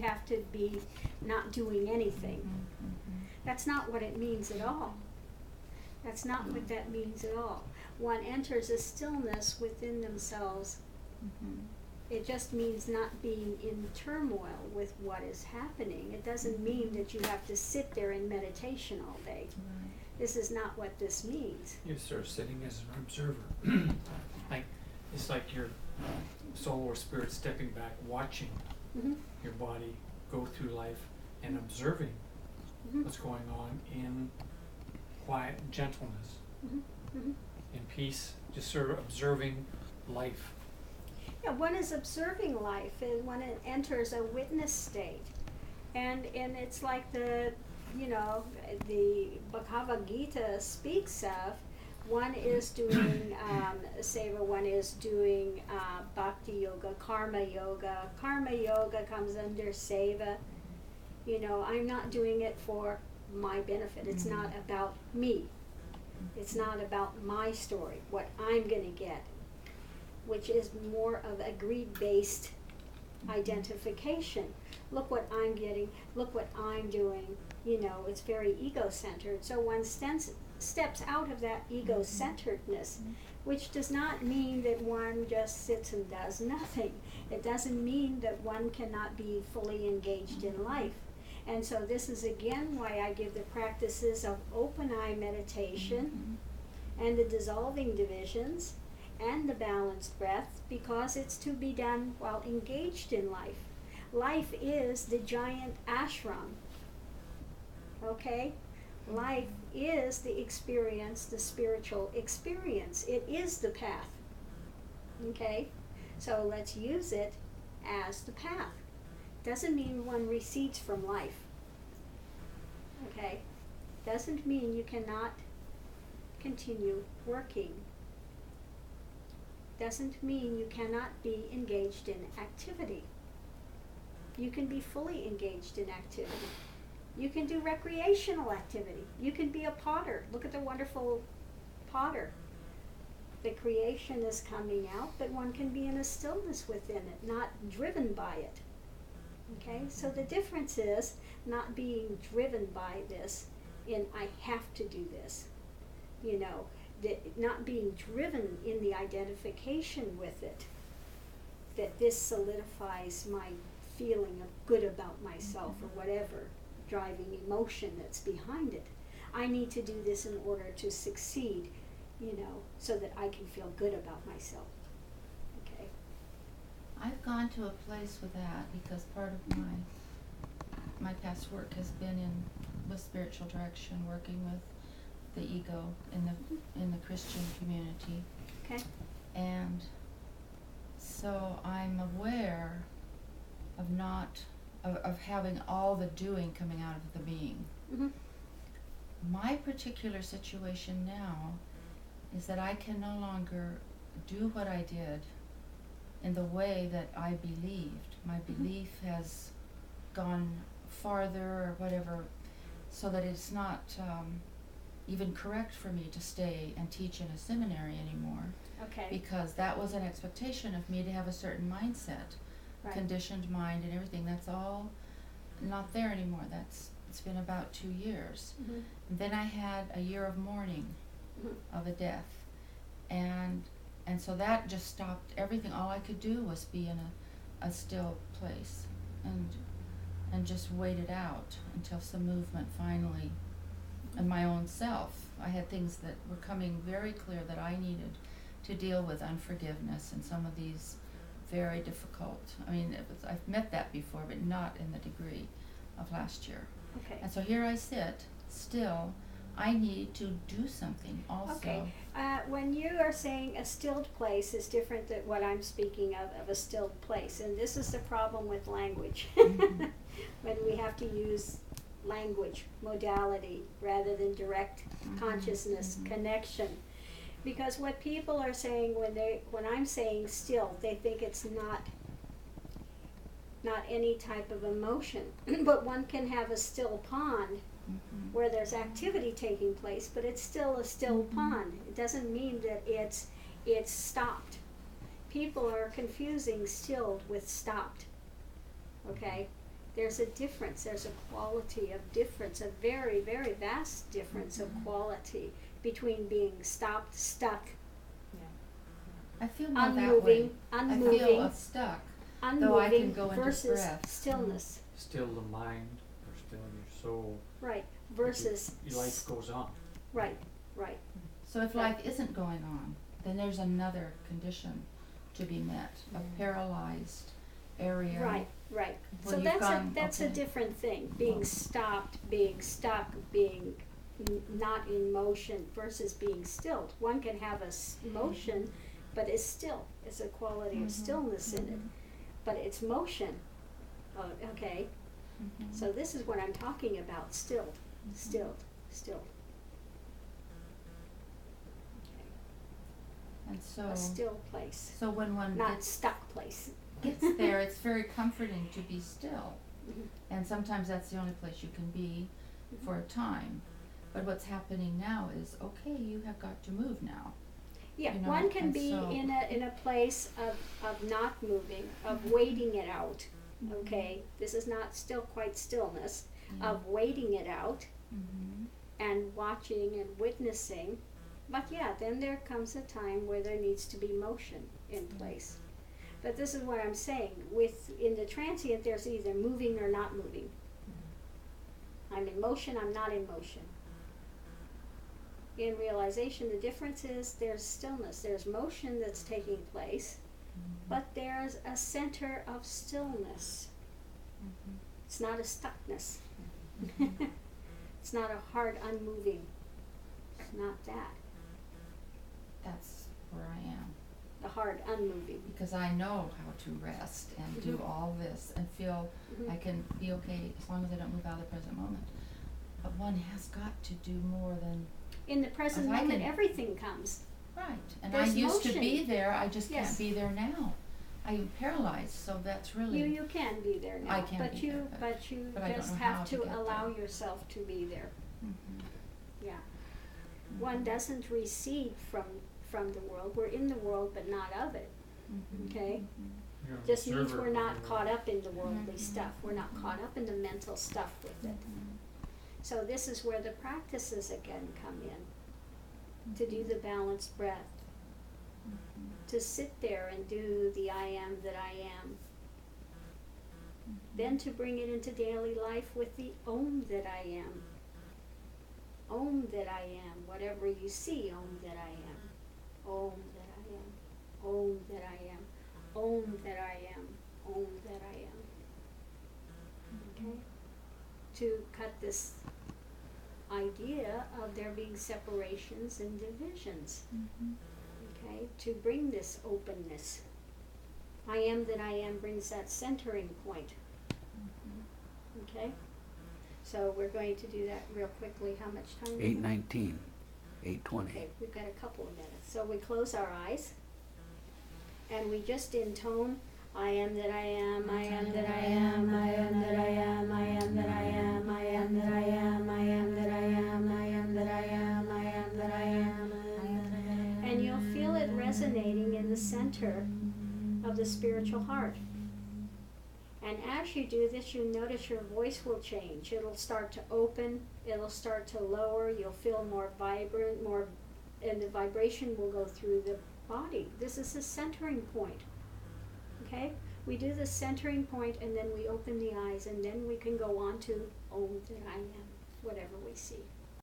have to be not doing anything. That's not what it means at all. That's not what that means at all. One enters a stillness within themselves. It just means not being in turmoil with what is happening. It doesn't mean that you have to sit there in meditation all day. This is not what this means. You're sort of sitting as an observer. It's like your soul or spirit stepping back, watching your body go through life and observing what's going on in quiet gentleness, in peace, just sort of observing life. Yeah, one is observing life, and one enters a witness state, and it's like the Bhagavad Gita speaks of. One is doing seva, one is doing bhakti yoga, karma yoga. Karma yoga comes under seva. I'm not doing it for my benefit. It's not about me. It's not about my story, what I'm going to get, which is more of a greed-based identification. Look what I'm getting, look what I'm doing. It's very ego-centered. So one steps out of that ego-centeredness, which does not mean that one just sits and does nothing. It doesn't mean that one cannot be fully engaged in life. And so this is again why I give the practices of open eye meditation and the dissolving divisions and the balanced breath, because it's to be done while engaged in life. Life is the giant ashram. Okay? Life is the experience, the spiritual experience. It is the path. Okay? So let's use it as the path. Doesn't mean one recedes from life. Okay? Doesn't mean you cannot continue working. Doesn't mean you cannot be engaged in activity. You can be fully engaged in activity. You can do recreational activity. You can be a potter. Look at the wonderful potter. The creation is coming out, but one can be in a stillness within it, not driven by it. Okay? So the difference is not being driven by this in I have to do this. Not being driven in the identification with it, that this solidifies my feeling of good about myself or whatever driving emotion that's behind it. I need to do this in order to succeed, so that I can feel good about myself. Okay? I've gone to a place with that because part of my past work has been with spiritual direction, working with the ego in the Christian community. Okay. And so I'm aware of having all the doing coming out of the being. My particular situation now is that I can no longer do what I did in the way that I believed. My belief has gone farther or whatever, so that it's not even correct for me to stay and teach in a seminary anymore. Okay. Because that was an expectation of me to have a certain mindset, Right. conditioned mind and everything. That's all not there anymore. It's been about 2 years. And then I had a year of mourning of a death, and so that just stopped everything. All I could do was be in a still place and just wait it out until some movement finally. And my own self, I had things that were coming very clear that I needed to deal with, unforgiveness and some of these very difficult. I mean, I've met that before, but not in the degree of last year. Okay. And so here I sit, still. I need to do something also. Okay. When you are saying a stilled place is different than what I'm speaking of a stilled place. And this is the problem with language. When we have to use language, modality, rather than direct consciousness connection. Because what people are saying when I'm saying still, they think it's not any type of emotion. But one can have a still pond where there's activity taking place, but it's still a still pond. It doesn't mean that it's stopped. People are confusing stilled with stopped. Okay? There's a difference, there's a quality of difference, a very, very vast difference of quality between being stopped, stuck, I feel more that way. unmoving, I feel stuck, though I can go into versus breath. stillness. Still the mind, or still your soul. Right, versus Your life goes on. right. So if life isn't going on, then there's another condition to be met, a paralyzed area. Right. Well, So you've that's a okay. different thing. Being stopped, being stuck, being not in motion versus being stilled. One can have a motion, but it's still. It's a quality of stillness in it, but it's motion. Okay. So this is what I'm talking about. Stilled. And so, A still place, so when one not stuck place. gets there, it's very comforting to be still. Mhm. And sometimes that's the only place you can be for a time. But what's happening now is, okay, you have got to move now. Yeah, You know, one can and be so- in a place of not moving, of waiting it out. Okay, this is not still quite stillness, of waiting it out Mm-hmm. and watching and witnessing. But yeah, then there comes a time where there needs to be motion in place. But this is what I'm saying. In the transient, there's either moving or not moving. I'm in motion, I'm not in motion. In realization, the difference is there's stillness. There's motion that's taking place, but there's a center of stillness. It's not a stuckness. It's not a hard unmoving. It's not that. That's where I am. The hard unmoving. Because I know how to rest and do all this and feel I can be okay as long as I don't move out of the present moment. But one has got to do more than In the present If I moment, can- everything comes. right. And There's I used to motion. be there, I just Yes. can't be there now. I'm paralyzed, so that's really You can be there now, I can but be you there, but you but I don't just know how have to to get allow there. yourself to be there. Mhm. Yeah. One doesn't recede from the world. We're in the world, but not of it. Mhm. Okay. Mhm. You're an Just means observer we're of not the caught world. up in the worldly Mhm. stuff. We're not caught up in the mental stuff with it. Mhm. So this is where the practices again come in. To do the balanced breath. To sit there and do the I am that I am. Then to bring it into daily life with the Om that I am. Om that I am. Whatever you see, Om that I am. Om that I am. Om that I am. Om that I am. Om that I am. Okay? To cut this idea of there being separations and divisions. Mhm. Okay? To bring this openness. I am that I am brings that centering point. Okay? So we're going to do that real quickly. How much time? do we have? 8:19, 8:20. Okay, we've got a couple of minutes. So we close our eyes and we just intone I am that I am, I am that I am, I am that I am, I am that I am, I am that I am, I am that I am, I am that I am, I am that I am, and you'll feel it resonating in the center of the spiritual heart. And as you do this, you notice your voice will change. It'll start to open, it'll start to lower, you'll feel more vibrant, and the vibration will go through the body. This is the centering point. Okay? We do the centering point and then we open the eyes and then we can go on to Om that I am, whatever we see.